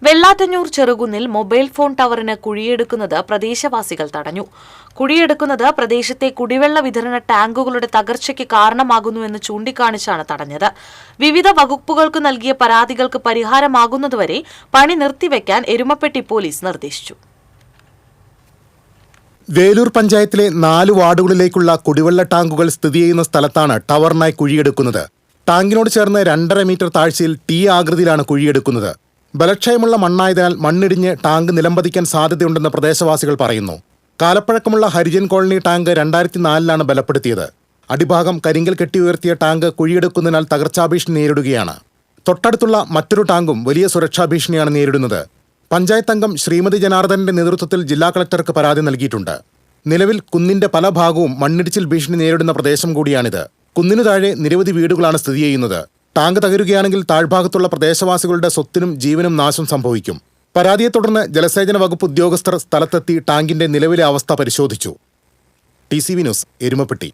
Vellattanjur ചെറുകുന്നിൽ mobile phone ടവറിന് കുഴിയെടുക്കുന്നത് പ്രദേശവാസികൾ തടഞ്ഞു. കുഴിയെടുക്കുന്നത് പ്രദേശത്തെ കുടിവെള്ള വിതരണ ടാങ്കുകളുടെ തകർച്ചയ്ക്ക് കാരണമാകുന്നുവെന്ന് ചൂണ്ടിക്കാണിച്ചാണ് തടഞ്ഞത്. വിവിധ വകുപ്പുകൾക്ക് നൽകിയ പരാതികൾക്ക് പരിഹാരമാകുന്നതുവരെ പണി നിർത്തിവെക്കാൻ എരുമപ്പെട്ടി പോലീസ് നിർദ്ദേശിച്ചു. വേലൂർ പഞ്ചായത്തിലെ 4 വാർഡുകളിലേക്കുള്ള കുടിവെള്ള ടാങ്കുകൾ സ്ഥിതി ചെയ്യുന്ന സ്ഥലത്താണ് ടവറിനായി കുഴിയെടുക്കുന്നത്. ടാങ്കിനോട് ചേർന്ന് 2.5 മീറ്റർ താഴ്ചയിൽ T ആകൃതിയിലാണ് കുഴിയെടുക്കുന്നത്. ബലക്ഷയമുള്ള മണ്ണായതിനാൽ മണ്ണിടിഞ്ഞ് ടാങ്ക് നിലംപതിക്കാൻ സാധ്യതയുണ്ടെന്ന് പ്രദേശവാസികൾ പറയുന്നു. കാലപ്പഴക്കമുള്ള ഹരിജൻ കോളനി ടാങ്ക് 2004-ലാണ് ബലപ്പെടുത്തിയത്. അടിഭാഗം കരിങ്കൽ കെട്ടി ഉയർത്തിയ ടാങ്ക് കുഴിയെടുക്കുന്നതിനാൽ തകർച്ചാഭീഷണി നേരിടുകയാണ്. തൊട്ടടുത്തുള്ള മറ്റൊരു ടാങ്കും വലിയ സുരക്ഷാ ഭീഷണിയാണ് നേരിടുന്നത്. പഞ്ചായത്ത് അംഗം ശ്രീമതി ജനാർദ്ദനന്റെ നേതൃത്വത്തിൽ ജില്ലാ കളക്ടർക്ക് പരാതി നൽകിയിട്ടുണ്ട്. നിലവിൽ കുന്നിന്റെ പല ഭാഗവും മണ്ണിടിച്ചിൽ ഭീഷണി നേരിടുന്ന പ്രദേശം കൂടിയാണിത്. കുന്നിനു താഴെ നിരവധി വീടുകളാണ് സ്ഥിതി ചെയ്യുന്നത്. ടാങ്ക് തകരുകയാണെങ്കിൽ താഴ്ഭാഗത്തുള്ള പ്രദേശവാസികളുടെ സ്വത്തിനും ജീവനും നാശം സംഭവിക്കും. പരാതിയെ തുടർന്ന് ജലസേചന വകുപ്പ് ഉദ്യോഗസ്ഥർ സ്ഥലത്തെത്തി ടാങ്കിന്റെ നിലവിലെ അവസ്ഥ പരിശോധിച്ചു. TCV news, Erumapetty.